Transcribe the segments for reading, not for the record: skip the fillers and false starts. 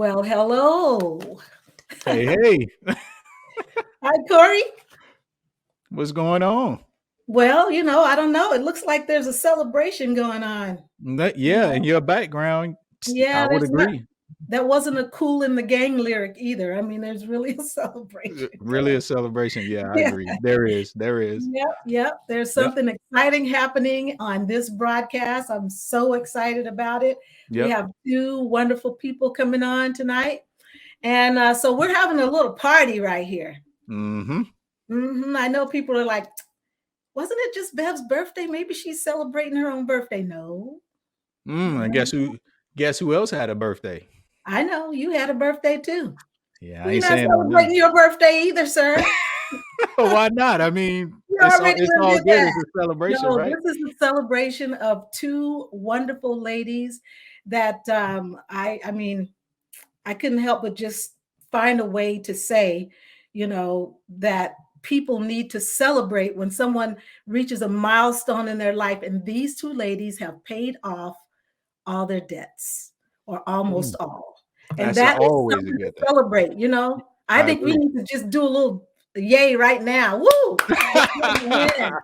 Well, hello. Hey, hey, Hi, Corey. what's going on? Well, I don't know. It looks like there's a celebration going on. You Yeah, in know? your background, I Yeah, would there's not agree. that wasn't a cool in the gang lyric either. I mean, there's really a celebration Really going. a celebration. Yeah, I Yeah. agree. There is. There is. Yep. There's Yep. something exciting happening on this broadcast. I'm so excited about it. We Yep. have two wonderful people coming on tonight. And so we're having a little party right here. Mm-hmm. I know people are like, wasn't it just Bev's birthday? Maybe she's celebrating her own birthday. No, And no. guess who else had a birthday? I know you had a birthday too. Yeah, I We're ain't not saying no name. celebrating your birthday either, sir. Why not? I mean, You it's all already it's done all did good. It's that. a celebration, No, right? this is a celebration of two wonderful ladies that I mean, I couldn't help but just find a way to say, that people need to celebrate when someone reaches a milestone in their life. And these two ladies have paid off all their debts or almost Mm, all. And That's that is always a something to good thing. celebrate. I I think we agree. need to just do a little yay right now. Woo! Let's give them a hand.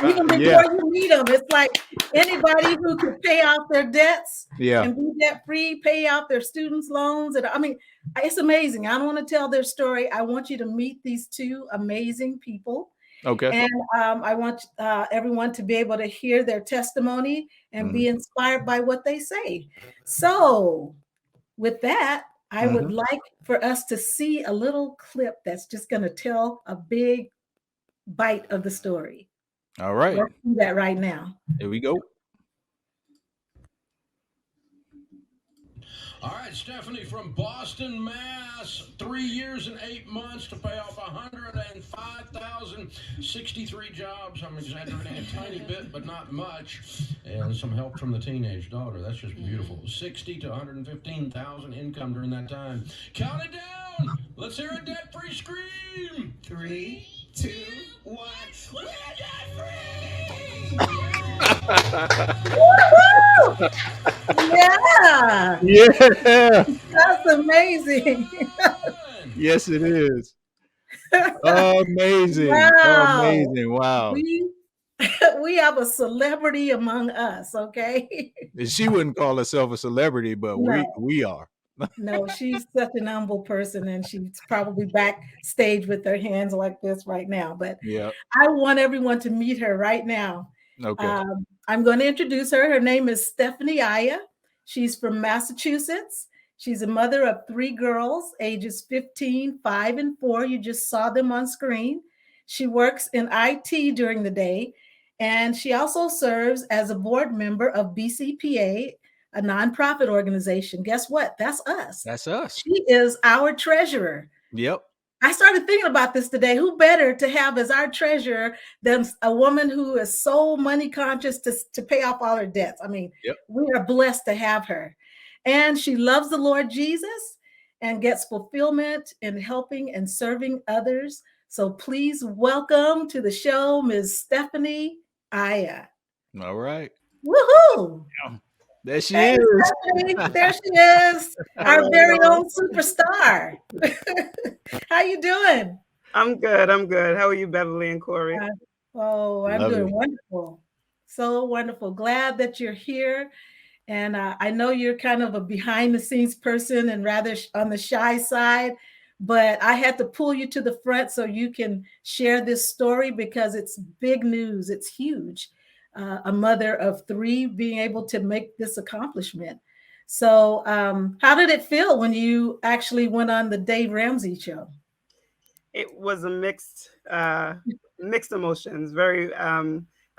Even Yeah. before you meet them, it's like anybody who can pay off their debts Yeah. and be debt free, pay out their students' loans. And I mean, it's amazing. I don't want to tell their story. I want you to meet these two amazing people. Okay. And I want everyone to be able to hear their testimony and Mm-hmm. be inspired by what they say. So, with that, I would Mm-hmm. like for us to see a little clip that's just going to tell a big bite of the story. All right. Let's do that right now. Here we go. All right, Stephanie from Boston, Mass. 3 years and 8 months to pay off 105,063 jobs. I'm exaggerating a tiny bit, but not much. And some help from the teenage daughter. That's just beautiful. 60 to 115,000 income during that time. Count it down. Let's hear a debt-free scream. 3, 2, 1. We're debt-free. Woo-hoo! Yeah, Yeah. that's amazing. Yes, it is. Amazing. Wow. Amazing. Wow. We we have a celebrity among us, okay? She wouldn't call herself a celebrity, but we No. we are. No, she's such an humble person and she's probably backstage with her hands like this right now. But Yeah. I want everyone to meet her right now. Okay. I'm going to introduce her. Her name is Stephanie Aiya. She's from Massachusetts. She's a mother of three girls, ages 15, 5, and 4. You just saw them on screen. She works in IT during the day, and she also serves as a board member of BCPA, a nonprofit organization. Guess what? That's us. That's us. She is our treasurer. Yep. I started thinking about this today. Who better to have as our treasurer than a woman who is so money conscious to pay off all her debts? I mean, Yep. we are blessed to have her. And she loves the Lord Jesus and gets fulfillment in helping and serving others. So please welcome to the show, Ms. Stephanie Aiya. All right. Woohoo! There she Hey, is. Stephanie, there she is, our very Hello. own superstar. How you doing? I'm good. I'm good. How are you, Beverly and Corey? Oh, I'm doing Lovely. wonderful. So wonderful. Glad that you're here. And I know you're kind of a behind the scenes person and rather on the shy side, but I had to pull you to the front so you can share this story because it's big news. It's huge. A mother of three being able to make this accomplishment. So, how did it feel when you actually went on the Dave Ramsey show? It was a mixed emotions. Very.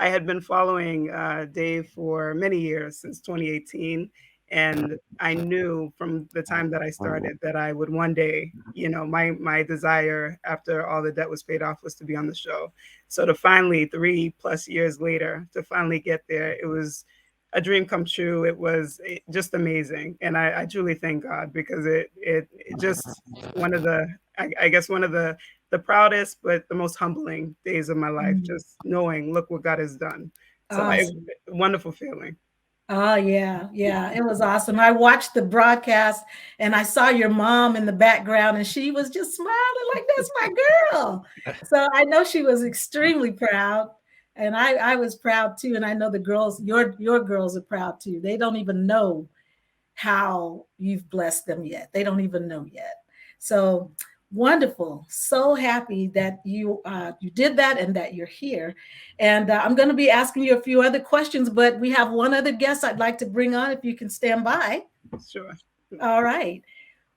I had been following Dave for many years since 2018, and I knew from the time that I started that I would one day, my desire after all the debt was paid off was to be on the show. So to finally 3+ years later to finally get there, it was a dream come true. It was just amazing, and I truly thank God because it just one of the I guess one of the proudest but the most humbling days of my life. Mm, Just knowing, look what God has done. So awesome. wonderful feeling. Oh yeah, yeah, it was awesome. I watched the broadcast and I saw your mom in the background and she was just smiling like that's my girl. So I know she was extremely proud and I was proud too. And I know the girls, your girls are proud too. They don't even know how you've blessed them yet. They don't even know yet. So wonderful. So happy that you did that and that you're here. And I'm going to be asking you a few other questions, but we have one other guest I'd like to bring on if you can stand by. Sure. All right.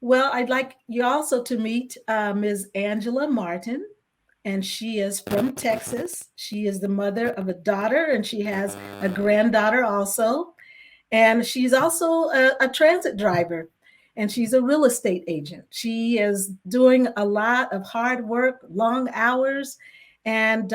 Well, I'd like you also to meet Ms. Angela Martin, and she is from Texas. She is the mother of a daughter, and she has a granddaughter also. And she's also a transit driver and she's a real estate agent. She is doing a lot of hard work, long hours, and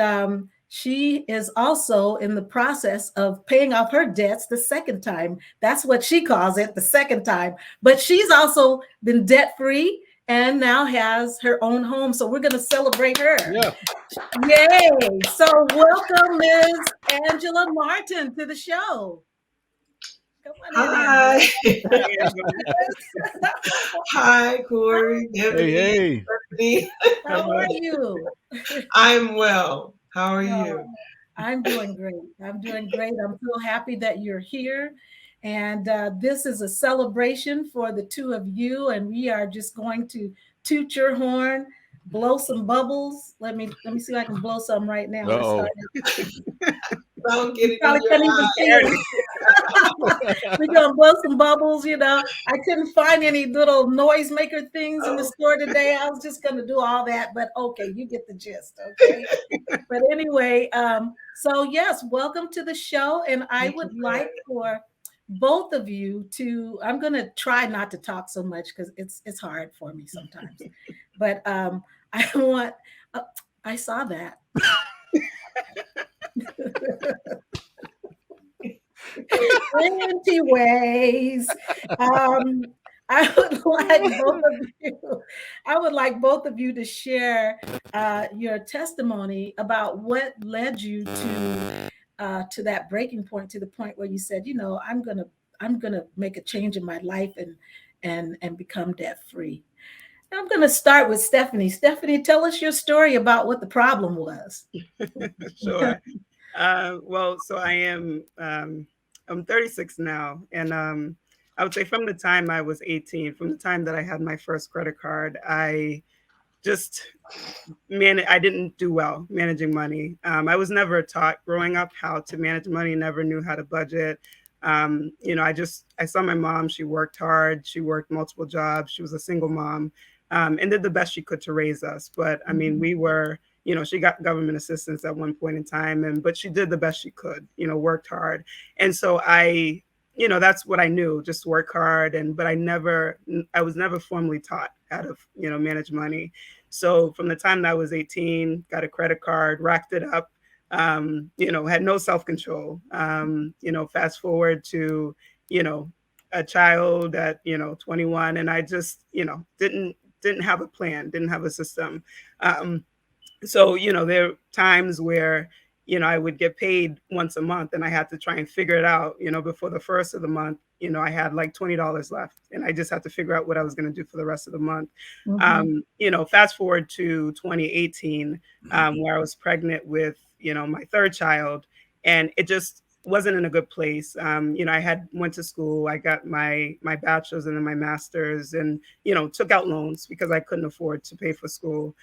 she is also in the process of paying off her debts the second time. That's what she calls it, the second time. But she's also been debt free and now has her own home. So we're going to celebrate her. Yeah. Yay. So welcome, Ms. Angela Martin, to the show. Hi. Hi, Corey. Hey. How are you? I'm well. How are you? I'm doing great. I'm doing great. I'm so happy that you're here. And this is a celebration for the two of you. And we are just going to toot your horn, blow some bubbles. Let me see if I can blow some right now. Don't get it in your eye. We're gonna blow some bubbles, you know. I couldn't find any little noisemaker things in the store today. I was just gonna do all that, but okay, you get the gist, okay? But anyway, so yes, welcome to the show, and I would like for both of you to. I'm gonna try not to talk so much because it's hard for me sometimes, but I want. I saw that. Anyways, I would like both of you to share your testimony about what led you to that breaking point, to the point where you said, you know, I'm gonna make a change in my life and become debt free. I'm going to start with Stephanie. Stephanie, tell us your story about what the problem was. Sure. Well, so I am, I'm 36 now. And I would say from the time I was 18, from the time that I had my first credit card, I didn't do well managing money. I was never taught growing up how to manage money, never knew how to budget. You know, I saw my mom, she worked hard, she worked multiple jobs, she was a single mom. And did the best she could to raise us. But I mean, we were, you know, she got government assistance at one point in time, but she did the best she could, you know, worked hard. And so you know, that's what I knew, just work hard. But I was never formally taught how to, you know, manage money. So from the time that I was 18, got a credit card, racked it up, you know, had no self-control. You know, fast forward to, you know, a child at, you know, 21, and I just, you know, didn't have a plan, didn't have a system. So, you know, there are times where, you know, I would get paid once a month and I had to try and figure it out, you know, before the first of the month, you know, I had like $20 left and I just had to figure out what I was going to do for the rest of the month. You know, fast forward to 2018, where I was pregnant with, you know, my third child, and it just wasn't in a good place. You know, I went to school, I got my bachelor's and then my master's, and, you know, took out loans because I couldn't afford to pay for school.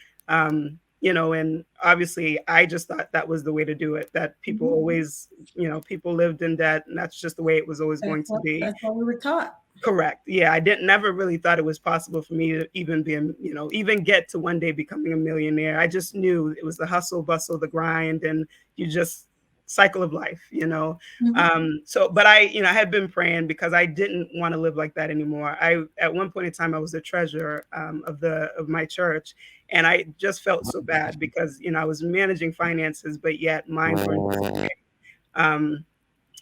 You know, and obviously I just thought that was the way to do it, that people always, you know, people lived in debt and that's just the way it was always going to be. That's what we were taught. Correct. Yeah. I never really thought it was possible for me to even be, you know, even get to one day becoming a millionaire. I just knew it was the hustle, bustle, the grind, and you just cycle of life, you know. But I, you know, I had been praying because I didn't want to live like that anymore. At one point in time, I was the treasurer of my church, and I just felt so bad because, you know, I was managing finances, but yet mine weren't. And,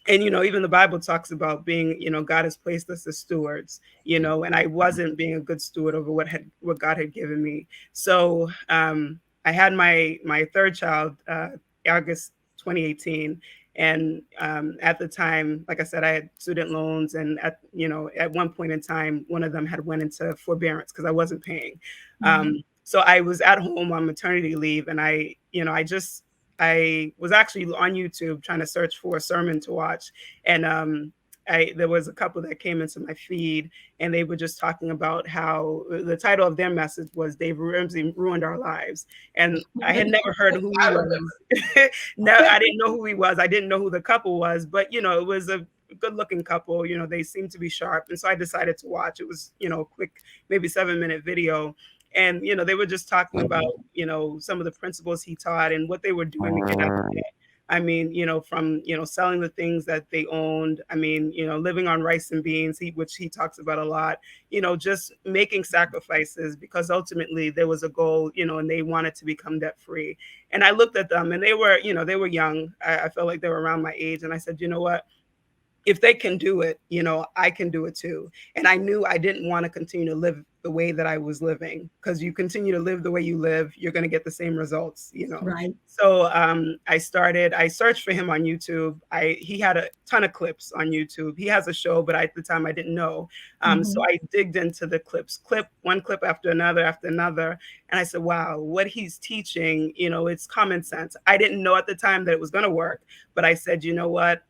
you know, even the Bible talks about being, you know, God has placed us as stewards, you know, and I wasn't being a good steward over what God had given me. So I had my third child, August 2018. And at the time, like I said, I had student loans, and at one point in time, one of them had went into forbearance because I wasn't paying. So I was at home on maternity leave, and I was actually on YouTube trying to search for a sermon to watch, and there was a couple that came into my feed, and they were just talking about how the title of their message was "Dave Ramsey ruined our lives," and I had never heard who he was. No, I didn't know who he was. I didn't know who the couple was, but it was a good-looking couple. They seemed to be sharp, and so I decided to watch. It was a quick, maybe 7-minute video. And they were just talking about some of the principles he taught and what they were doing to get out of it. I mean, from selling the things that they owned. I mean, living on rice and beans, which he talks about a lot. Just making sacrifices because ultimately there was a goal, and they wanted to become debt free. And I looked at them, and they were young. I felt like they were around my age, and I said, you know what? If they can do it, I can do it too. And I knew I didn't want to continue to live the way that I was living, because you continue to live the way you live, you're going to get the same results, Right. So I searched for him on YouTube. He had a ton of clips on YouTube. He has a show, but at the time I didn't know. So I digged into the one clip after another, and I said, wow, what he's teaching, it's common sense. I didn't know at the time that it was going to work, but I said, you know what?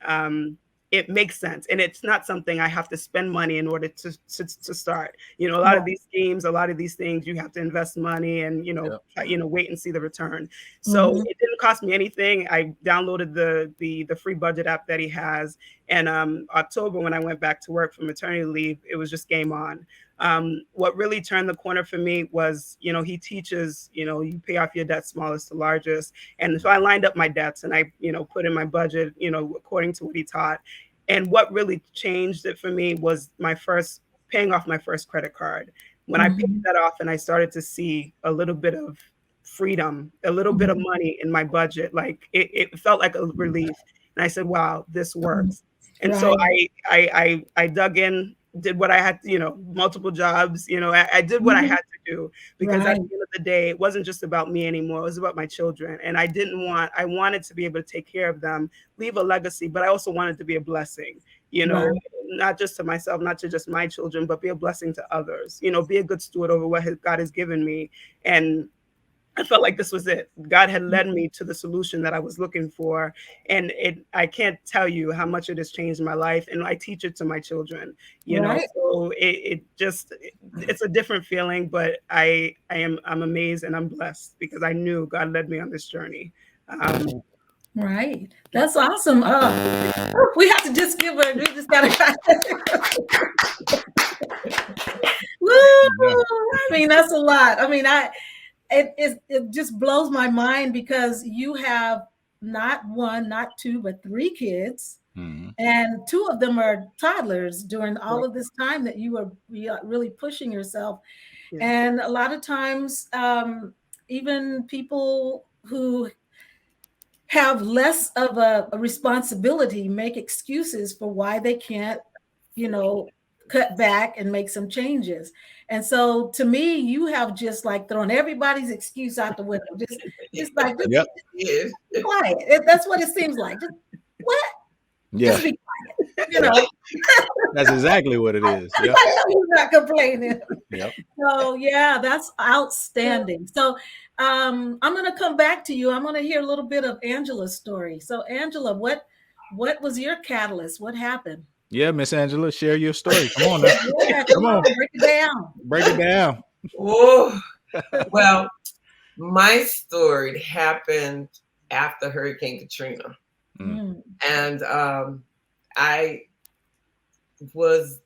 It makes sense. And it's not something I have to spend money in order to start. A lot of these schemes, a lot of these things, you have to invest money and, wait and see the return. So it didn't cost me anything. I downloaded the free budget app that he has. And October, when I went back to work for maternity leave, it was just game on. What really turned the corner for me was, he teaches, you pay off your debt smallest to largest. And so I lined up my debts and I, put in my budget, according to what he taught. And what really changed it for me was paying off my first credit card. When I paid that off and I started to see a little bit of freedom, a little bit of money in my budget, like it felt like a relief. And I said, wow, this works. And so I dug in, did what I had, multiple jobs, I did what I had to do, because at the end of the day, it wasn't just about me anymore. It was about my children. And I wanted to be able to take care of them, leave a legacy, but I also wanted to be a blessing, not just to myself, not to just my children, but be a blessing to others, be a good steward over what God has given me. And I felt like this was it. God had led me to the solution that I was looking for. And I can't tell you how much it has changed my life. And I teach it to my children, so it's a different feeling, but I'm amazed and I'm blessed because I knew God led me on this journey. Right. That's awesome. We have to just give her, we just got to. Woo! I mean, that's a lot. I mean, it just blows my mind because you have not one, not two, but 3 kids. And 2 of them are toddlers during all of this time that you were really pushing yourself. And a lot of times, even people who have less of a responsibility make excuses for why they can't, cut back and make some changes. And so to me, you have just like thrown everybody's excuse out the window. Just like, just be quiet. That's what it seems like. Just what? Yeah. Just be quiet. That's exactly what it is. Yep. I know you're not complaining. Yep. So yeah, that's outstanding. So I'm going to come back to you. I'm going to hear a little bit of Angela's story. So Angela, what was your catalyst? What happened? Yeah, Miss Angela, share your story. Come on now. Yeah, come on, break it down. Break it down. Oh, well, my story happened after Hurricane Katrina. And I was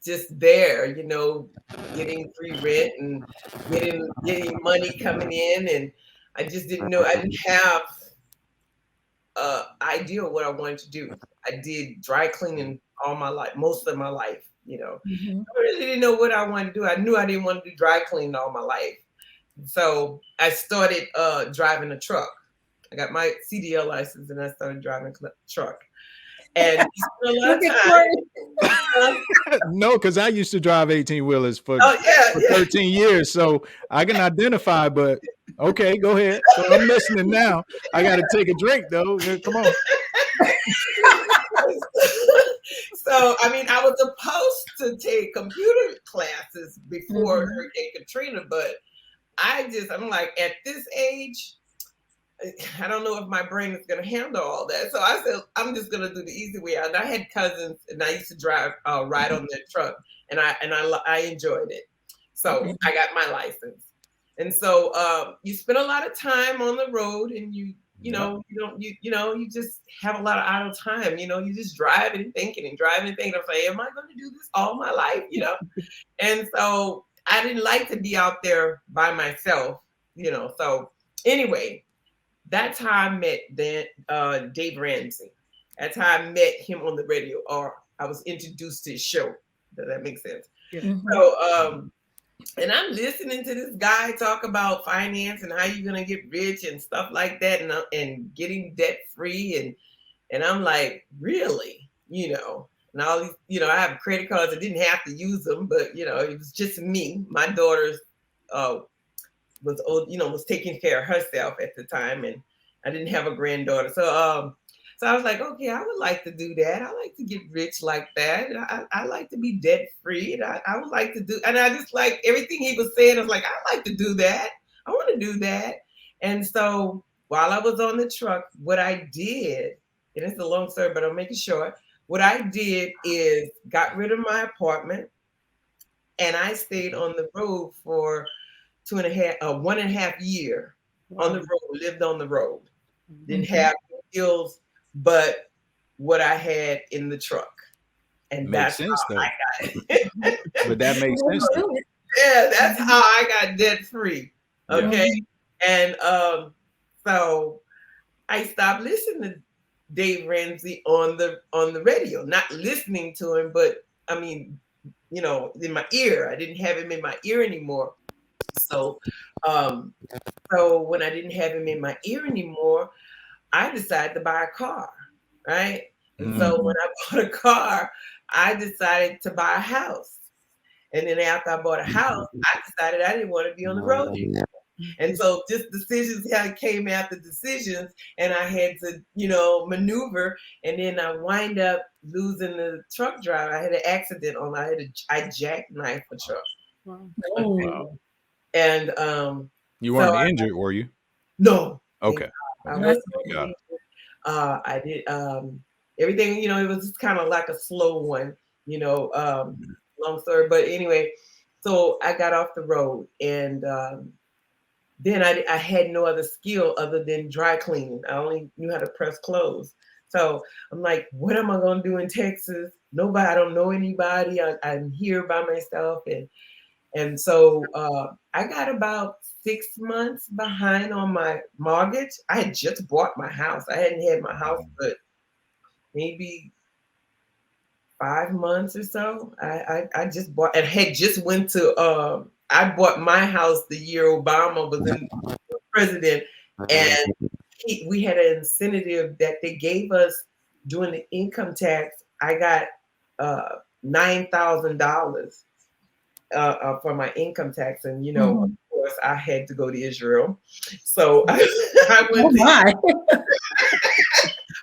just there, getting free rent and getting money coming in. And I just didn't know, I didn't have an idea of what I wanted to do. I did dry cleaning all my life, most of my life, I really didn't know what I wanted to do. I knew I didn't want to do dry cleaning all my life. So I started driving a truck. I got my CDL license and I started driving a truck. And you spend a lot Look of at time. Corey. No, because I used to drive 18-wheelers for Oh, yeah. 13 years, so I can identify. But okay, go ahead. So I'm listening now. I got to take a drink though. Come on. So, I mean, I was supposed to take computer classes before Hurricane Katrina, but I'm like, at this age, I don't know if my brain is going to handle all that. So I said, I'm just going to do the easy way out. And I had cousins, and I used to drive, ride on their truck, and I enjoyed it. So I got my license. And so you spend a lot of time on the road, and you just have a lot of idle time. You just driving and thinking. I'm like, am I going to do this all my life? And so I didn't like to be out there by myself. So anyway, that's how I met Dave Ramsey. That's how I met him on the radio, or I was introduced to his show. Does that make sense? Yeah. So, and I'm listening to this guy talk about finance and how you're gonna get rich and stuff like that, and getting debt free, and I'm like, really, and all these, I have credit cards. I didn't have to use them, but it was just me. My daughter's was old, was taking care of herself at the time, and I didn't have a granddaughter. So I was like, okay, I would like to do that. I like to get rich like that. I like to be debt free. And I would like to do, and I just like everything he was saying. I was like, I like to do that. I want to do that. And so while I was on the truck, what I did, and it's a long story, but I'll make it short. What I did is got rid of my apartment, and I stayed on the road for 1.5 years on the road, lived on the road. Didn't have skills, but what I had in the truck. And makes sense, though. I got it. But that makes sense. Yeah, that's how I got debt free. Okay. Yeah. And so I stopped listening to Dave Ramsey on the radio, not listening to him, but I mean, in my ear. I didn't have him in my ear anymore. So when I didn't have him in my ear anymore, I decided to buy a car, right? And so when I bought a car, I decided to buy a house. And then after I bought a house, I decided I didn't want to be on the road anymore. And so just decisions came after decisions, and I had to, maneuver. And then I wind up losing the truck driver. I had an accident I jackknifed a truck. Wow. Oh. And you weren't injured, were you? No. Okay. I wasn't injured. I did everything, it was just kind of like a slow one, long story. But anyway, so I got off the road, and then I had no other skill other than dry cleaning. I only knew how to press clothes. So I'm like, what am I going to do in Texas? I don't know anybody. I'm here by myself. And so I got about 6 months behind on my mortgage. I had just bought my house. I hadn't had my house but maybe 5 months or so. I just bought, and had just went to I bought my house the year Obama was in president, and we had an incentive that they gave us during the income tax. I got $9,000 for my income tax, and of course I had to go to Israel, so I went.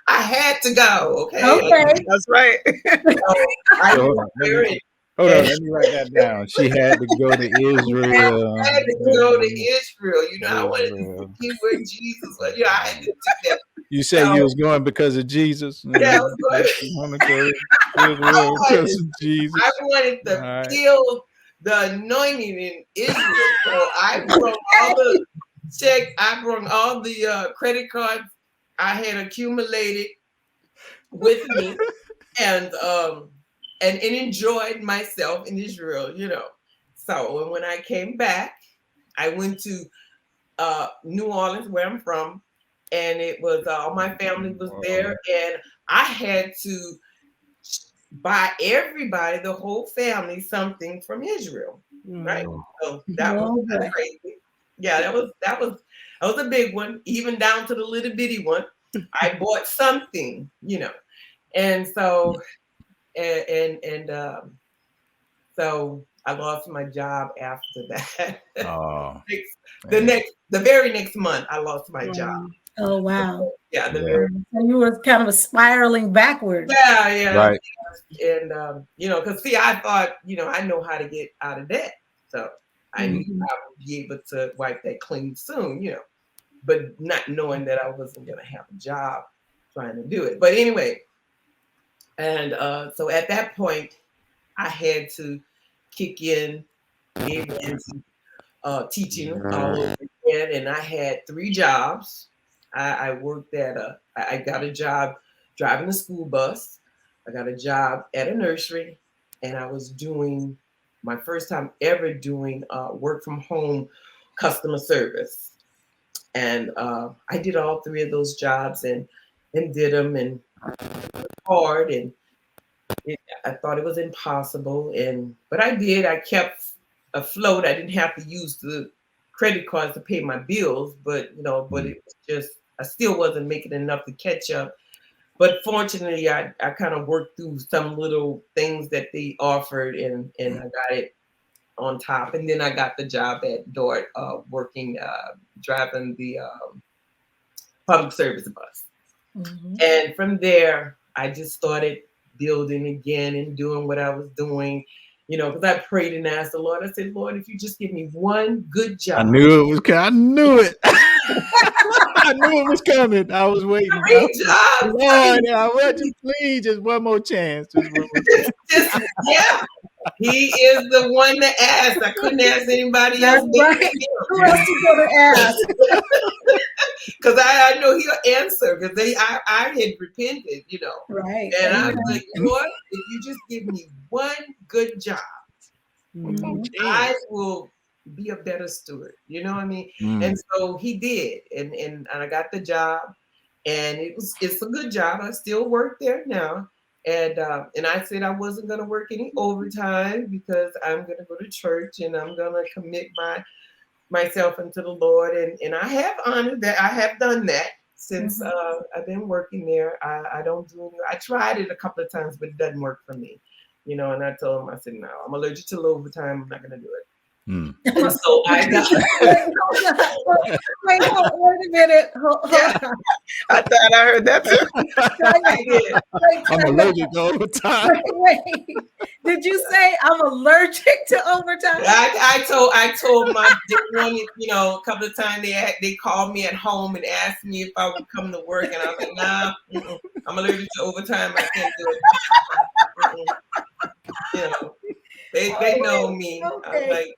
I had to go. Okay, that's right. Hold on, let me write that down. She had to go to Israel. I had to go to Israel. I wanted to see where Jesus was. I had to do that. You say you was going because of Jesus? Yeah, I was going to go to Israel because of Jesus. I wanted to feel the anointing in Israel. So I brought all the check. I brought all the credit cards I had accumulated with me, and enjoyed myself in Israel, So when I came back, I went to New Orleans, where I'm from, and it was all my family was there, and I had to buy everybody, the whole family, something from Israel, right? So that was crazy. Yeah, that was a big one, even down to the little bitty one. I bought something, And so, so I lost my job after that. Oh, the very next month, I lost my job. Oh, wow. Yeah, So you were kind of spiraling backwards. Yeah. right. And because see, I thought, I know how to get out of debt, so I knew I would be able to wipe that clean soon, but not knowing that I wasn't gonna have a job trying to do it. But anyway, and so at that point, I had to kick in Dave Ramsey teaching all over again, and I had 3 jobs. I worked at I got a job driving a school bus. I got a job at a nursery, and I was doing my first time ever doing work from home customer service. And I did all 3 of those jobs and did them and hard, and I thought it was impossible, but I did. I kept afloat. I didn't have to use the credit cards to pay my bills, but it was just, I still wasn't making enough to catch up. But fortunately, I kind of worked through some little things that they offered, and I got it on top. And then I got the job at Dort, working, driving the public service bus. And from there, I just started building again and doing what I was doing, because I prayed and asked the Lord. I said, Lord, if you just give me one good job. I knew it. I knew it. I knew it was coming. I was waiting. Lord, I want you, please, just one more chance. Yeah. He is the one to ask. I couldn't ask anybody else. Right. Who else you gonna ask? Because I know he'll answer. Because I had repented, Right. And I was like, Lord, if you just give me one good job, I will be a better steward. You know what I mean? And so he did, and I got the job, and it's a good job. I still work there now. And I said I wasn't going to work any overtime because I'm going to go to church and I'm going to commit myself unto the Lord. And I have honored that. I have done that since I've been working there. I don't do it. I tried it a couple of times, but it doesn't work for me. And I told him, I said, no, I'm allergic to overtime. I'm not going to do it. And so I got. Wait a minute. Hold on. I thought I heard that too. I'm allergic to overtime. Wait. Did you say I'm allergic to overtime? I told my one, a couple of times they called me at home and asked me if I would come to work, and I was like, nah, I'm allergic to overtime. I can't do it. They know me. Okay. I was like,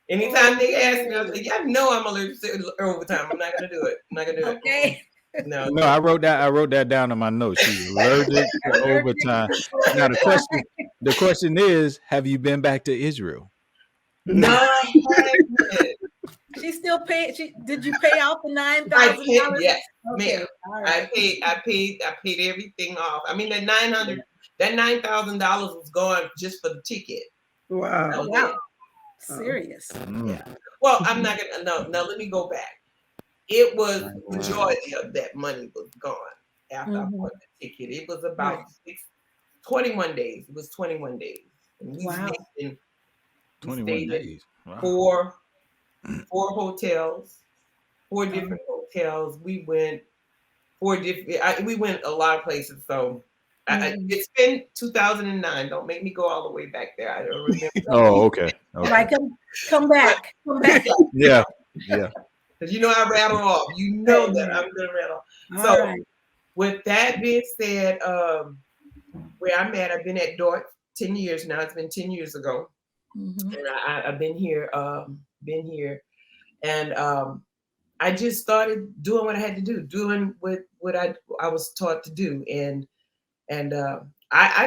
anytime they ask me, I was like, yeah, I'm allergic to overtime. I'm not gonna do it. Okay. No, I wrote that down in my notes. She's allergic to overtime. Now the question is, have you been back to Israel? No, I haven't. She still paid. Did you pay off the $9,000? Yes, okay. ma'am. Right. I paid everything off. I mean, that $9,000 was gone just for the ticket. Wow. Wow. Serious. Yeah. Well, I'm not gonna. No. Let me go back. It was majority of that money was gone after I bought the ticket. It was about 21 days. It was 21 days. And we stayed in 21 days. Wow. Four hotels, 4 different hotels. We went 4 different. We went a lot of places. So it's been 2009. Don't make me go all the way back there. I don't remember. Oh, okay. Like come back. Yeah. Because I rattle off. That I'm gonna rattle. So with that being said, where I'm at, I've been at Dort 10 years now. It's been 10 years ago, and I've been here. And I just started doing what I had to do, doing what I was taught to do, and I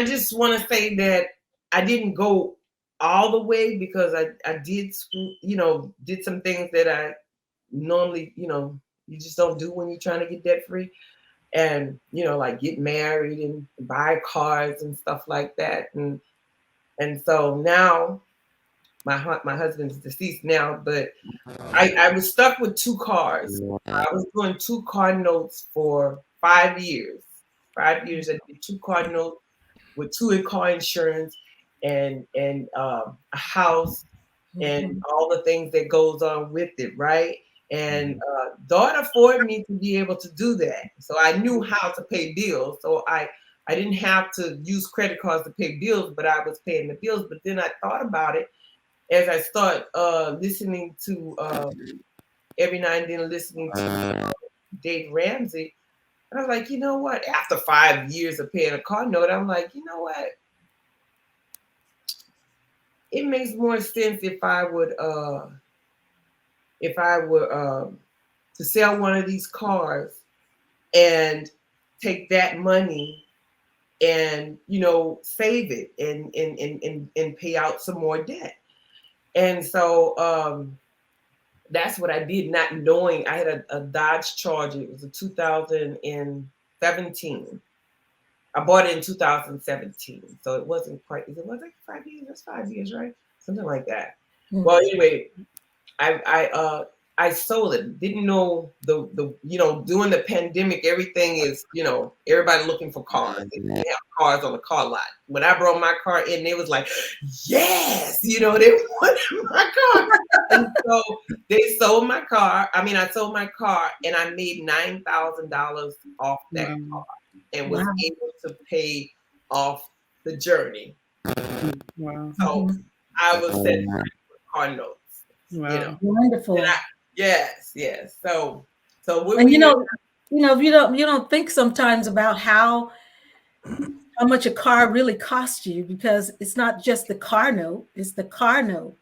just want to say that I didn't go all the way because I did some things that I normally you just don't do when you're trying to get debt free, and like get married and buy cars and stuff like that, and so now my husband's deceased now, but I was stuck with 2 cars. I was doing 2 car notes for 5 years. 5 years. I did 2 car notes with 2 car insurance and a house and all the things that goes on with it, right? And God afforded me to be able to do that. So I knew how to pay bills. So I didn't have to use credit cards to pay bills, but I was paying the bills. But then I thought about it as I start listening to every now and then listening to Dave Ramsey. And I was like, you know what? After 5 years of paying a car note, I'm like, you know what? It makes more sense if I were to sell one of these cars and take that money and save it and pay out some more debt. And so that's what I did, not knowing. I had a Dodge Charger. It was a 2017. I bought it in 2017, so it wasn't quite. It was like 5 years. That's 5 years, right? Something like that. Mm-hmm. Well, anyway, I sold it. Didn't know the during the pandemic, everything is everybody looking for cars. They have cars on the car lot. When I brought my car in, they was like, yes, they wanted my car. And so they sold my car. I mean, I sold my car and I made $9,000 off that car and was able to pay off the journey. Wow. So I was set with car notes. Wow. Wonderful. Yes. So and if you don't think sometimes about how much a car really costs you, because it's not just the car note, it's the car note,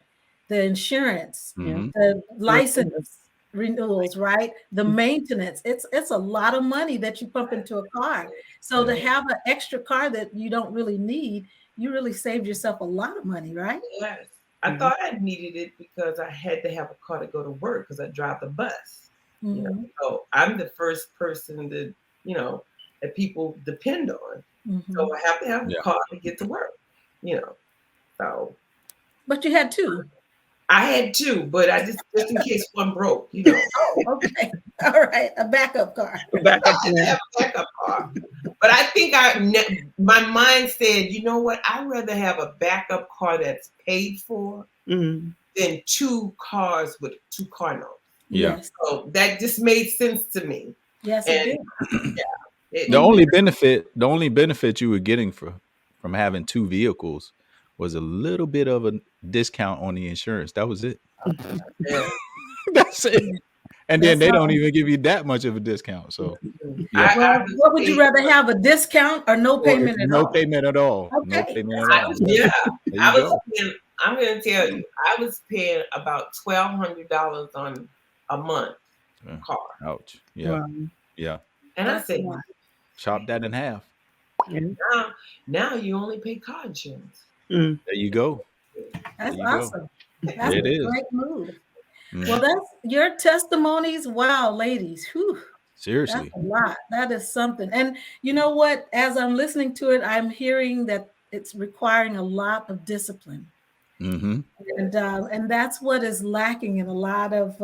the insurance, the license renewals, right? The maintenance. It's a lot of money that you pump into a car. So to have an extra car that you don't really need, you really saved yourself a lot of money, right? Yes. I thought I needed it because I had to have a car to go to work because I drive the bus. So I'm the first person that that people depend on. So I have to have a car to get to work. So. But you had 2. I had 2, but I just in case one broke. Oh, okay. All right, a backup car. A backup car. But I think my mind said, you know what? I'd rather have a backup car that's paid for than 2 cars with 2 car notes. Yeah. So that just made sense to me. Yes, it did. The only benefit you were getting from having 2 vehicles was a little bit of a discount on the insurance. That was it. That's it. And then they don't even give you that much of a discount. So, what would you rather have, a discount or no payment at all? No payment at all. Okay. No payment at all. I'm going to tell you, I was paying about $1,200 on a month car. Ouch. Yeah. Wow. Yeah. And I said, chop that in half. And now you only pay car insurance. There you go. That's awesome. That's a great move. Well, that's your testimonies. Wow, ladies. Whew. Seriously. That's a lot. That is something. And you know what? As I'm listening to it, I'm hearing that it's requiring a lot of discipline. And that's what is lacking in a lot of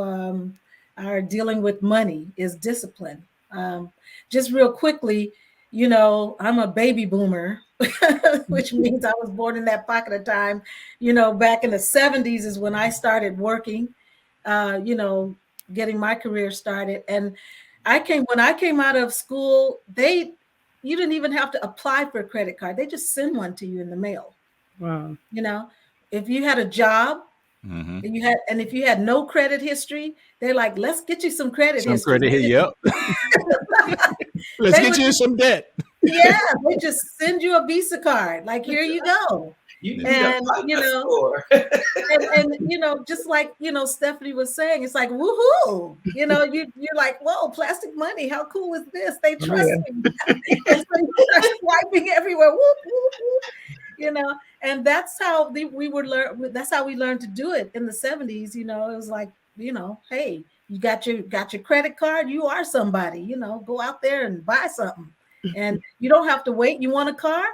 our dealing with money is discipline. Just real quickly, I'm a baby boomer, which means I was born in that pocket of time. Back in the 70s is when I started working, getting my career started. And when I came out of school, you didn't even have to apply for a credit card. They just send one to you in the mail. Wow. If you had a job and if you had no credit history, they're like, let's get you some credit history. Yep. Let's get you some debt. Yeah, they just send you a Visa card. Like, here you go. And just like Stephanie was saying, it's like woohoo. You're like, whoa, plastic money. How cool is this? They trust me. And so you're swiping everywhere. Whoop, whoop, whoop. And that's how we learned to do it in the 70s. It was like, hey, you got your credit card, you are somebody. Go out there and buy something. And you don't have to wait. You want a car?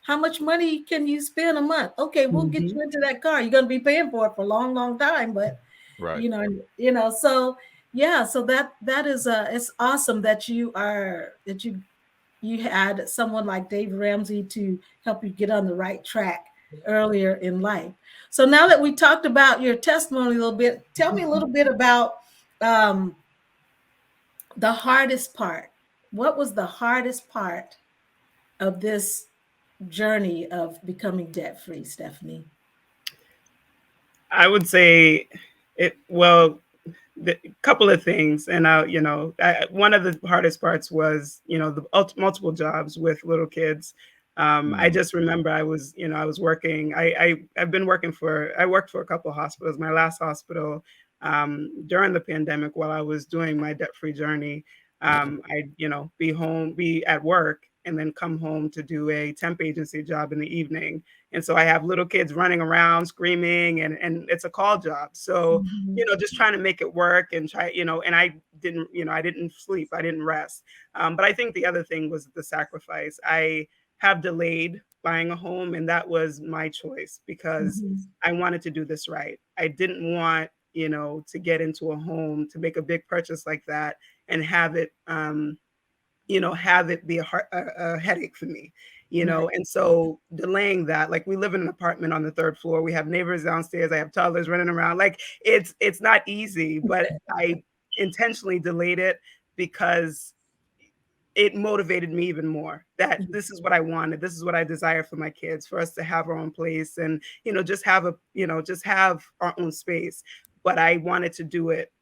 How much money can you spend a month? Okay, we'll get you into that car. You're going to be paying for it for a long, long time. But, right. So, yeah, so that is, it's awesome that you you had someone like Dave Ramsey to help you get on the right track earlier in life. So now that we talked about your testimony a little bit, tell me a little bit about the hardest part. What was the hardest part of this journey of becoming debt-free, Stephanie? I would say a couple of things. And one of the hardest parts was, the multiple jobs with little kids. I just remember I was working. I worked for a couple of hospitals. My last hospital, during the pandemic, while I was doing my debt-free journey, I'd, be at work and then come home to do a temp agency job in the evening. And so I have little kids running around screaming, and it's a call job. So, just trying to make it work and and I didn't sleep, I didn't rest. But I think the other thing was the sacrifice. I have delayed buying a home, and that was my choice because I wanted to do this right. I didn't want, to get into a home, to make a big purchase like that and have it, have it be a headache for me, and so delaying that, like we live in an apartment on the 3rd floor. We have neighbors downstairs. I have toddlers running around. Like it's not easy, but I intentionally delayed it because it motivated me even more that this is what I wanted. This is what I desire for my kids, for us to have our own place and, just have our own space. But I wanted to do it.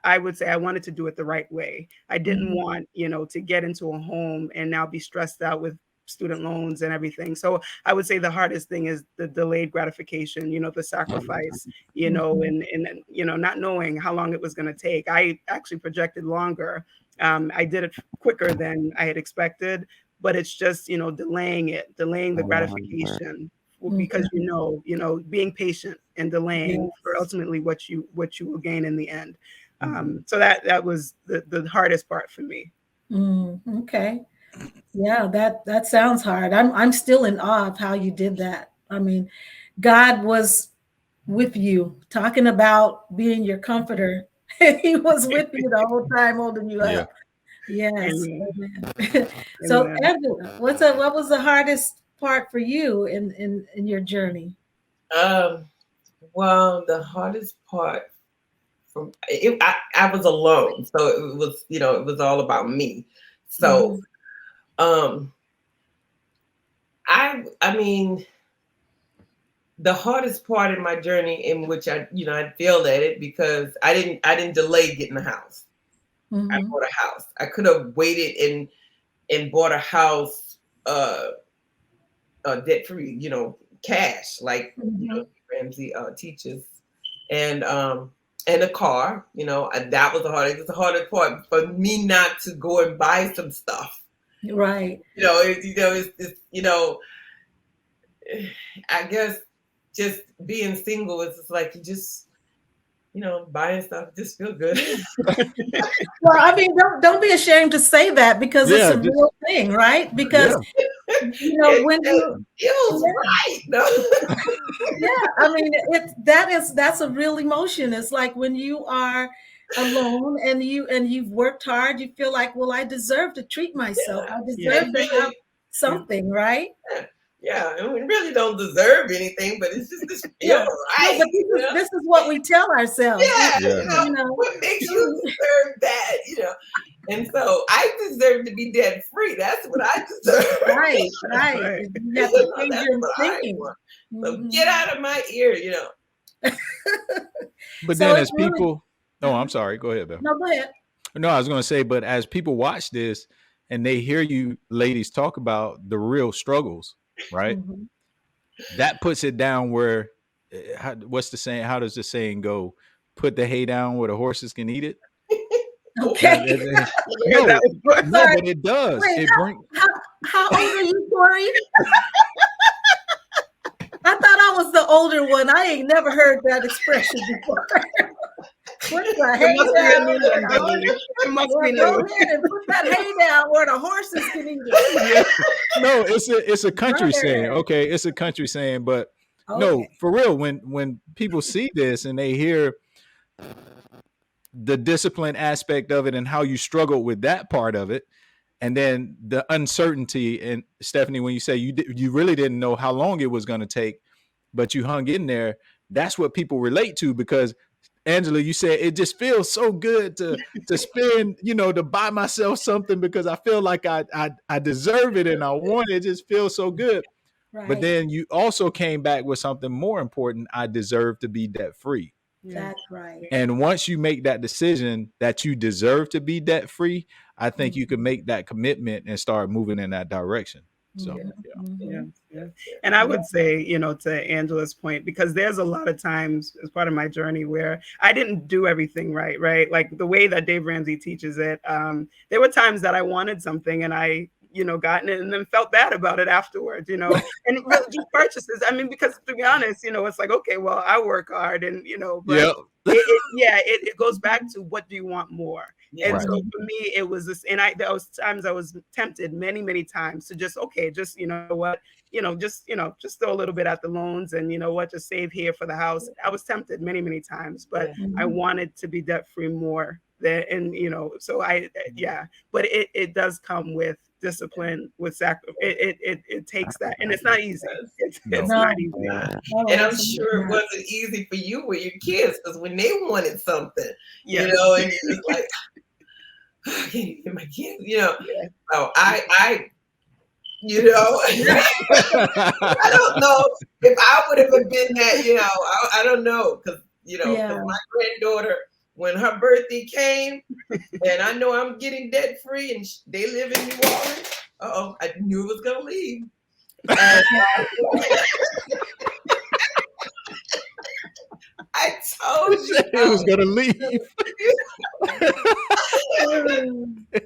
I would say I wanted to do it the right way. I didn't want, to get into a home and now be stressed out with student loans and everything. So I would say the hardest thing is the delayed gratification, the sacrifice, and not knowing how long it was going to take. I actually projected longer. I did it quicker than I had expected, but it's just, delaying the gratification because, being patient and delaying for ultimately what you will gain in the end. So that was the hardest part for me. Okay. Yeah, that sounds hard. I'm still in awe of how you did that. I mean, God was with you, talking about being your comforter. He was with you the whole time, holding you up. Yes. Amen. So, Angela, what was the hardest part for you in your journey? Well, the hardest part I was alone, so it was it was all about me. So, I mean, the hardest part in my journey, in which I failed at it because I didn't delay getting a house. I bought a house. I could have waited and bought a house debt free, cash, like Ramsey teaches, and a car. That was the hardest part for me, not to go and buy some stuff. Right. It's I guess just being single is just like you just buying stuff just feel good. Well, I mean, don't be ashamed to say that because it's a real thing, right? Because when you feels right. No. Yeah, I mean that's a real emotion. It's like when you are alone and you've worked hard, you feel like, well, I deserve to treat myself. I deserve to have something, right? Yeah, and we really don't deserve anything, but it's just this feel right. No, but this is what we tell ourselves. What makes you deserve that? And so I deserve to be debt free. That's what I deserve. Right. You have to change your thinking. So get out of my ear, But then as people, I'm sorry. Go ahead, Beth. No, go ahead. No, I was going to say, but as people watch this and they hear you ladies talk about the real struggles, right? That puts it down where, what's the saying? How does the saying go? Put the hay down where the horses can eat it. Okay. No, but it does. Wait, how old are you, Tori? I thought I was the older one. I ain't never heard that expression before. Put the hay down. It must be new. Go ahead and put that hay down where the horses can eat it. No, it's a country saying. Okay, it's a country saying, but no, for real. When people see this and they hear the discipline aspect of it and how you struggle with that part of it, And then the uncertainty, and Stephanie, when you say you really didn't know how long it was going to take, but you hung in there, that's what people relate to. Because Angela, you said it just feels so good to spend, to buy myself something because I feel like I deserve it and I want it. It just feels so good. Right. But then you also came back with something more important. I deserve to be debt free. That's right. And once you make that decision that you deserve to be debt free, I think you can make that commitment and start moving in that direction. So, yeah. And I would say, to Angela's point, because there's a lot of times as part of my journey where I didn't do everything right? Like the way that Dave Ramsey teaches it, there were times that I wanted something and I, gotten it and then felt bad about it afterwards, and really just purchases. I mean, because to be honest, it's like, okay, well, I work hard and, but it goes back to what do you want more? And so for me, it was this, and there was times I was tempted many times to just, you know what, just throw a little bit at the loans and just save here for the house. I was tempted many times, but I wanted to be debt free more than, and so but it does come with discipline, with sacrifice. It takes that, and it's not easy. It's not easy. And I'm sure it wasn't easy for you with your kids, because when they wanted something, and you was like, I can't even get my kids, So I I don't know if I would have been that, I don't know, because my granddaughter, when her birthday came, and I know I'm getting debt free, and they live in New Orleans. I knew it was gonna leave. And, I told you it was gonna leave.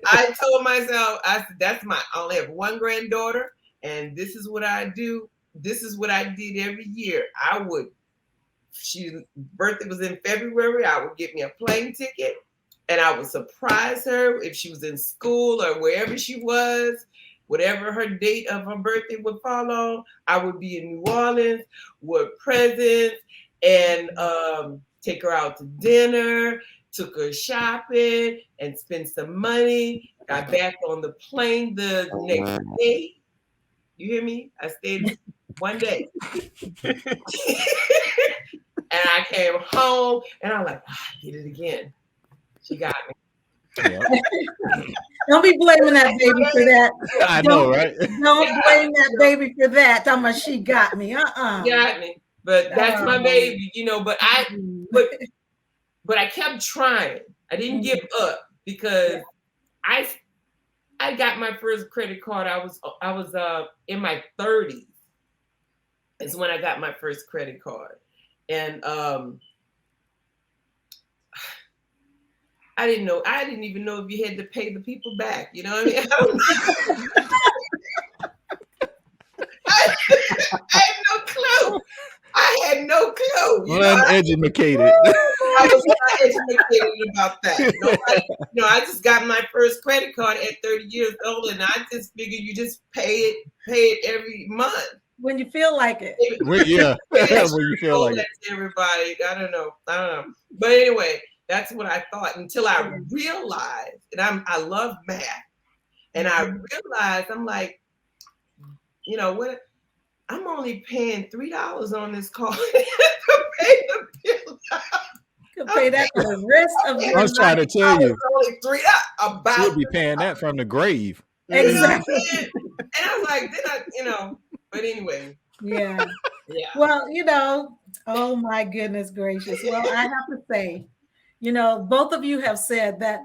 I told myself, I said, I only have one granddaughter, and this is what I do. This is what I did every year. She birthday was in February. I would get me a plane ticket, and I would surprise her if she was in school or wherever she was, whatever her date of her birthday would fall on. I would be in New Orleans with presents and take her out to dinner, took her shopping, and spent some money. Got back on the plane the next day. You hear me? I stayed one day. And I came home, and I'm like, I did it again. She got me. Don't be blaming that baby for that. I know, right? Don't blame that baby for that. Talking about she got me. Got me. But that's my baby, But I kept trying. I didn't give up, because I got my first credit card. I was in my 30s. Is when I got my first credit card. And I didn't know. I didn't even know if you had to pay the people back. You know what I mean? I had no clue. Uneducated. I was not educated about that. I just got my first credit card at 30 years old, and I just figured you just pay it every month. When you feel like it. When you feel like it. Everybody, I don't know. But anyway, that's what I thought until I realized, and I love math, and I realized, I'm like, what? I'm only paying $3 on this card to pay the bill. You can pay that for the rest of your life. I was trying to tell you. Only $3. You'll be paying that from the grave. Exactly. And I was like, but anyway. Yeah. Well, oh my goodness gracious. Well, I have to say, both of you have said that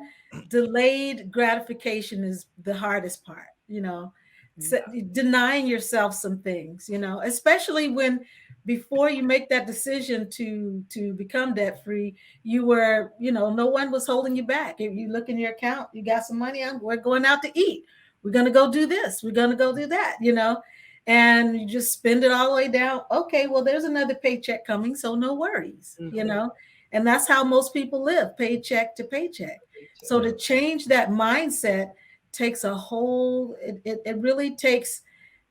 delayed gratification is the hardest part, So denying yourself some things, especially when before you make that decision to become debt free, you were, no one was holding you back. If you look in your account, you got some money, we're going out to eat. We're going to go do this. We're going to go do that, and you just spend it all the way down. Okay, well, there's another paycheck coming, so no worries, and that's how most people live, paycheck to paycheck. So to change that mindset takes a whole, it really takes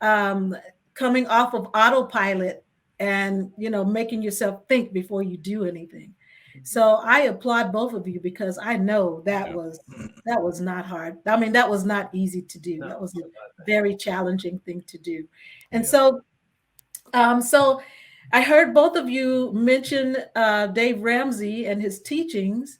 coming off of autopilot and, making yourself think before you do anything. So I applaud both of you because I know that Yeah. was not hard. I mean, that was not easy to do. No, That was a it wasn't. very challenging thing to do. And Yeah. so I heard both of you mention Dave Ramsey and his teachings.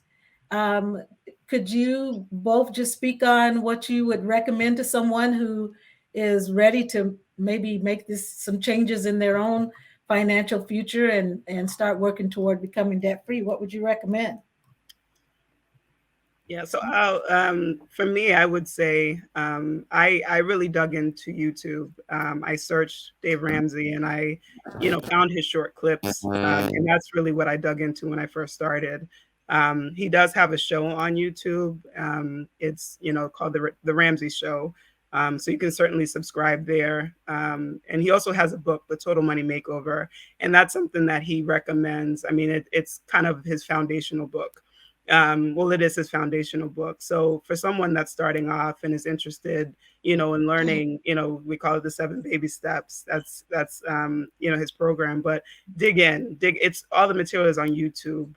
Um, could you both just speak on what you would recommend to someone who is ready to maybe make some changes in their own financial future and start working toward becoming debt free? What would you recommend? Yeah, so for me, I would say I really dug into YouTube. I searched Dave Ramsey, and I, found his short clips, and that's really what I dug into when I first started. He does have a show on YouTube. It's called the Ramsey Show, so you can certainly subscribe there. And he also has a book, The Total Money Makeover, and that's something that he recommends. I mean, it's kind of his foundational book. Well, it is his foundational book. So for someone that's starting off and is interested, in learning, we call it the 7 baby steps. That's his program. But it's all the materials on YouTube.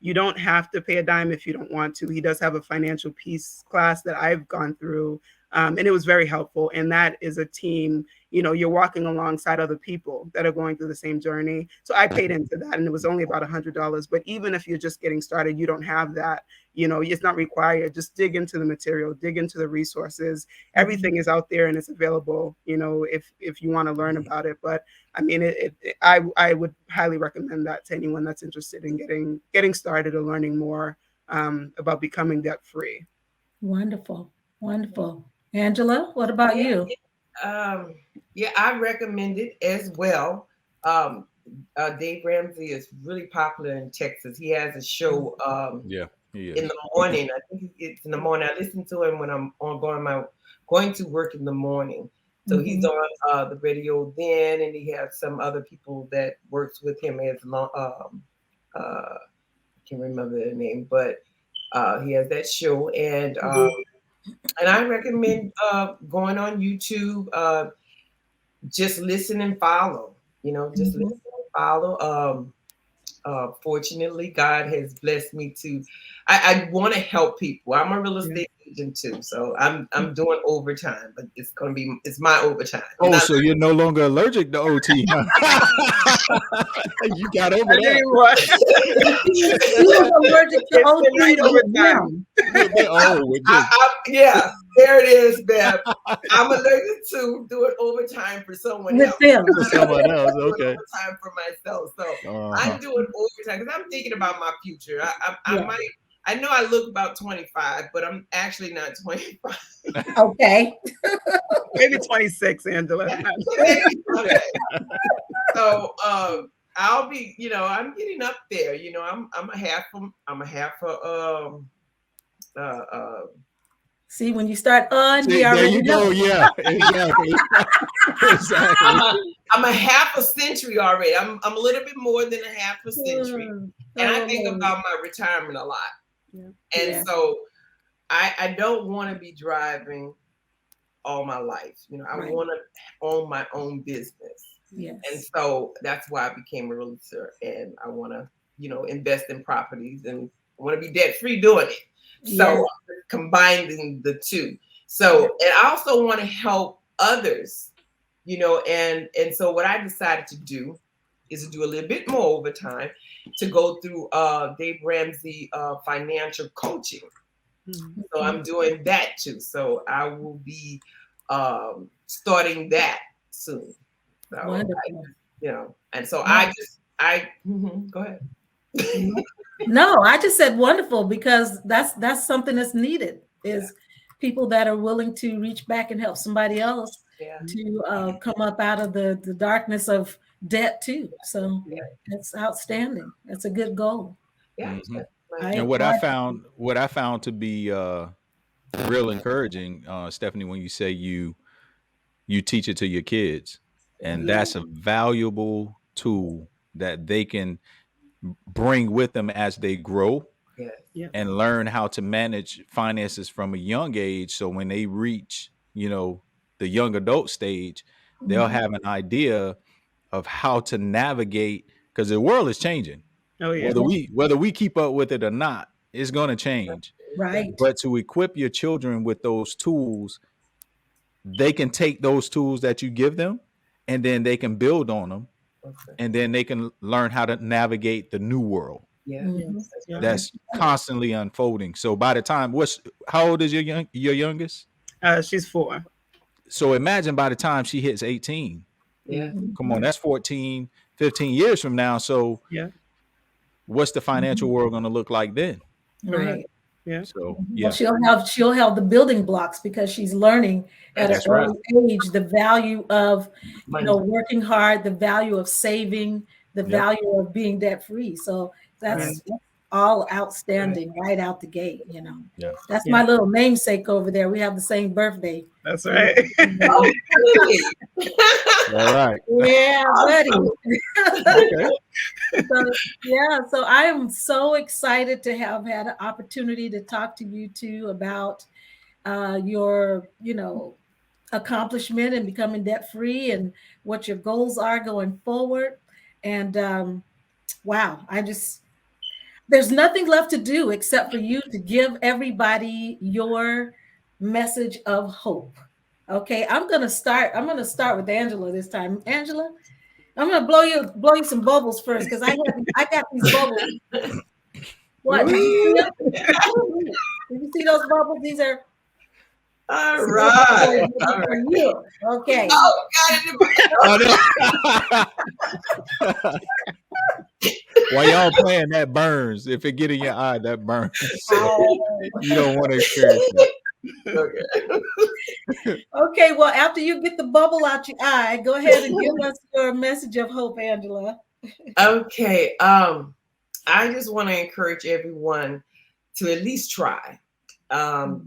You don't have to pay a dime if you don't want to. He does have a financial peace class that I've gone through. And it was very helpful. And that is a team, you're walking alongside other people that are going through the same journey. So I paid into that, and it was only about $100. But even if you're just getting started, you don't have that, it's not required. Just dig into the material, dig into the resources. Everything is out there and it's available, if you want to learn about it. But I mean, I would highly recommend that to anyone that's interested in getting started or learning more about becoming debt free. Wonderful. Wonderful. Angela, what about you? Yeah, I recommend it as well. Dave Ramsey is really popular in Texas. He has a show Yeah. in the morning. I think it's in the morning. I listen to him when I'm going to work in the morning. So he's on the radio then, and he has some other people that works with him as I can't remember their name, but he has that show, and I recommend going on YouTube, just listen and follow. Just listen and follow. Fortunately, God has blessed me to. I want to help people. I'm a real estate agent too, so I'm doing overtime, but it's my overtime. Oh, so you're no longer allergic to OT? Huh? You got over that. You were allergic to OT. Yeah, there it is, Beth. I'm allergic to doing overtime for someone else. For someone else, okay. Overtime for myself, so I'm doing overtime because I'm thinking about my future. I know I look about 25, but I'm actually not 25. Okay. Maybe 26, Angela. Okay. So I'll be, I'm getting up there. I'm a half See, when you start we there already you know. go. Yeah, exactly. I'm a half a century already. I'm a little bit more than a half a century. And I think about my retirement a lot. Yeah. And so I don't want to be driving all my life. I want to own my own business. Yes. And so that's why I became a realtor, and I want to, invest in properties, and I want to be debt free doing it. So combining the two. So, and I also want to help others, and so what I decided to do is to do a little bit more over time, to go through Dave Ramsey financial coaching. So I'm doing that too. So I will be starting that soon. So wonderful. And so go ahead. No, I just said wonderful, because that's something that's needed, is people that are willing to reach back and help somebody else to come up out of the darkness of debt too. So that's outstanding. That's a good goal. Yeah. And what I found to be real encouraging, Stephanie, when you say you teach it to your kids, and that's a valuable tool that they can bring with them as they grow and learn how to manage finances from a young age. So when they reach, the young adult stage, they'll have an idea of how to navigate, because the world is changing. Oh yeah. Whether we keep up with it or not, it's going to change. Right. But to equip your children with those tools, they can take those tools that you give them, and then they can build on them, and then they can learn how to navigate the new world. Yeah. Mhm. That's constantly unfolding. So by the time, how old is your youngest? She's 4. So imagine by the time she hits 18. Yeah. Come on, that's 14, 15 years from now. So Yeah. what's the financial world going to look like then? Right. Yeah. So Well, she'll have the building blocks because she's learning at an early age the value of working hard, the value of saving, the value of being debt free. So that's all outstanding right out the gate. That's my little namesake over there. We have the same birthday. That's right. Oh, really? All right. Yeah, buddy. Okay. So I am so excited to have had an opportunity to talk to you two about your, accomplishment and becoming debt free and what your goals are going forward. And wow, there's nothing left to do except for you to give everybody your message of hope. Okay, I'm gonna start with Angela this time. Angela, I'm gonna blow you some bubbles first because I got these bubbles. What? Did you see them? Did you see those bubbles? These are all right. For you. Okay. Oh, While y'all playing, that burns. If it get in your eye, that burns. So you don't want to experience that. Okay, well, after you get the bubble out your eye, go ahead and give us your message of hope, Angela. Okay. I just want to encourage everyone to at least try.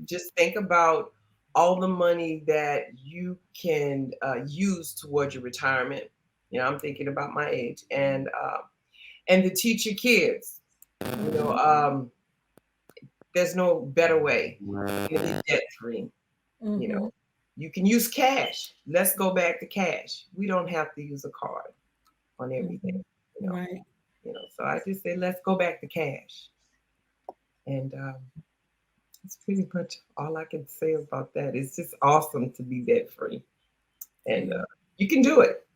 Just think about all the money that you can use towards your retirement. I'm thinking about my age, and to teach your kids. There's no better way to be debt free. Mm-hmm. You can use cash. Let's go back to cash. We don't have to use a card on everything. Right. So I just say let's go back to cash. And that's pretty much all I can say about that. It's just awesome to be debt free, and you can do it.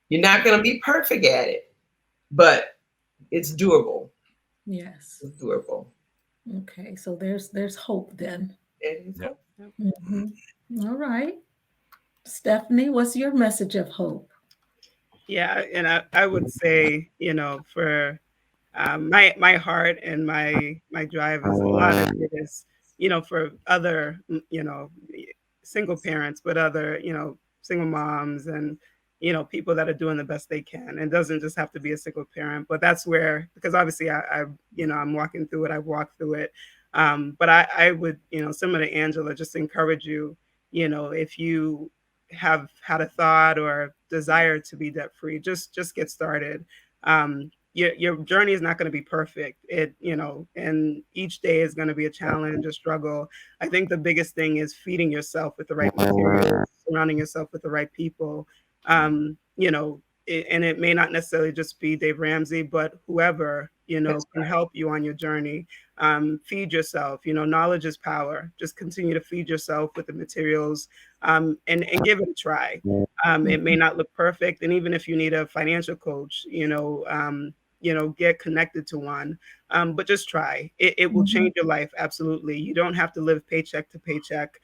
You're not going to be perfect at it, but it's doable. Yes, it's doable. Okay, so there's hope then. It is hope. Mm-hmm. All right, Stephanie, what's your message of hope? Yeah, and I would say, for my heart and my drive is a lot of it is, for other, single parents, but other, single moms and, people that are doing the best they can. It doesn't just have to be a single parent, but that's where, because obviously I'm walking through it, I've walked through it. But I would, similar to Angela, just encourage you, if you have had a thought or desire to be debt free, just get started. Your journey is not going to be perfect. And each day is going to be a challenge, a struggle. I think the biggest thing is feeding yourself with the right materials, surrounding yourself with the right people. And it may not necessarily just be Dave Ramsey, but whoever, can help you on your journey. Feed yourself, knowledge is power. Just continue to feed yourself with the materials and give it a try. It may not look perfect. And even if you need a financial coach, get connected to one, but just try. It will change your life. Absolutely. You don't have to live paycheck to paycheck.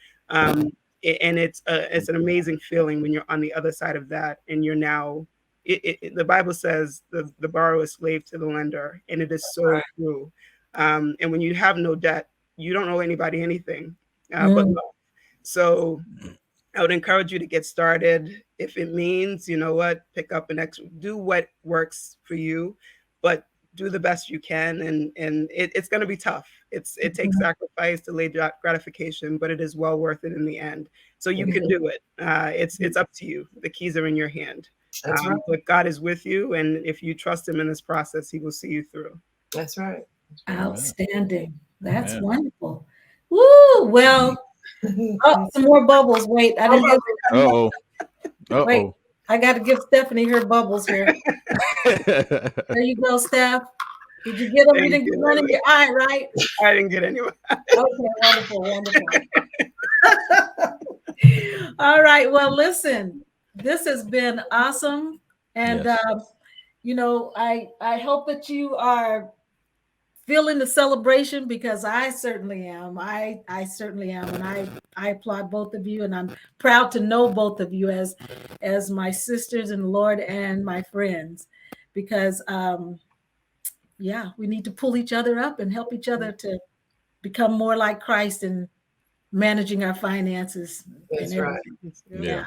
And it's an amazing feeling when you're on the other side of that. And you're now, the Bible says the borrower is slave to the lender, and it is so true. And when you have no debt, you don't owe anybody anything but love. So I would encourage you to get started. If it means, pick up an extra, do what works for you, but do the best you can. And it's going to be tough. It takes sacrifice, delayed gratification, but it is well worth it in the end. So you can do it. It's up to you. The keys are in your hand. But God is with you. And if you trust him in this process, he will see you through. That's right. Outstanding. That's wonderful. Woo! Well, some more bubbles. Wait, I didn't give Wait, I got to give Stephanie her bubbles here. There you go, Steph. Did you get them? You Thank didn't get you, one in Lily. your eye, right? I didn't get anyone. Okay, wonderful, wonderful. All right. Well, listen, this has been awesome. And Yes. you know, I hope that you are feeling the celebration, because I certainly am. I certainly am, and I applaud both of you, and I'm proud to know both of you as my sisters in the Lord and my friends, because yeah, we need to pull each other up and help each other to become more like Christ in managing our finances. That's and right. everything. Yeah.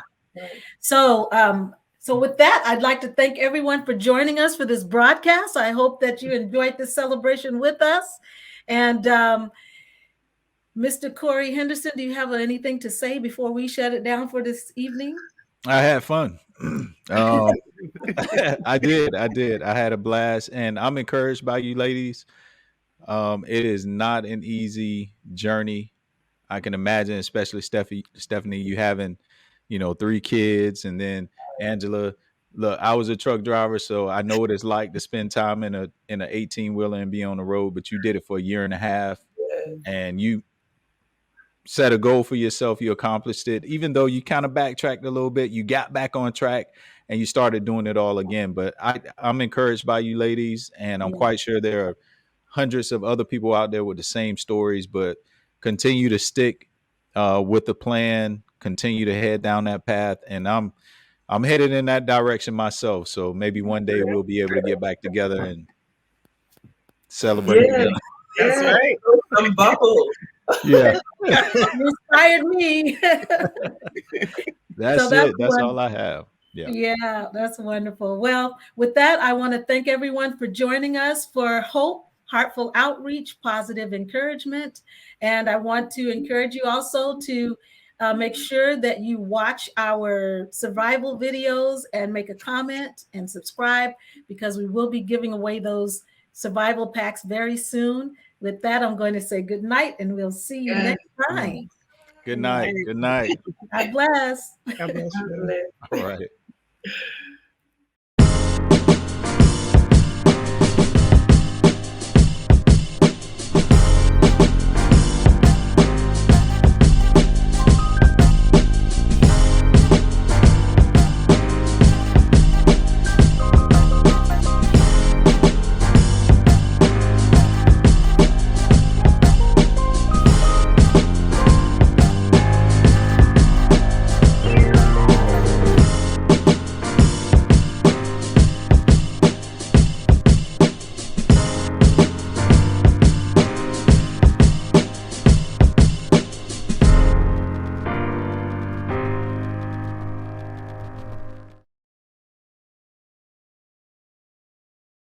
So with that, I'd like to thank everyone for joining us for this broadcast. I hope that you enjoyed this celebration with us. And Mr. Corey Henderson, do you have anything to say before we shut it down for this evening? I had fun. I did. I had a blast, and I'm encouraged by you ladies. It is not an easy journey. I can imagine, especially Stephanie, you having, 3 kids, and then Angela. Look, I was a truck driver, so I know what it's like to spend time in an 18-wheeler and be on the road. But you did it for a year and a half, and you set a goal for yourself. You accomplished it, even though you kind of backtracked a little bit. You got back on track and you started doing it all again. But I'm encouraged by you ladies, and I'm quite sure there are hundreds of other people out there with the same stories. But continue to stick with the plan, continue to head down that path, and I'm headed in that direction myself. So maybe one day we'll be able to get back together and celebrate together. That's right. Some bubbles. Yeah. You inspired me. That's it. That's all I have. Yeah, that's wonderful. Well, with that, I want to thank everyone for joining us for Hope, Heartful Outreach, Positive Encouragement. And I want to encourage you also to make sure that you watch our survival videos and make a comment and subscribe, because we will be giving away those survival packs very soon. With that, I'm going to say good night, and we'll see you next time. Good night. Good night. God bless. God bless you. All right.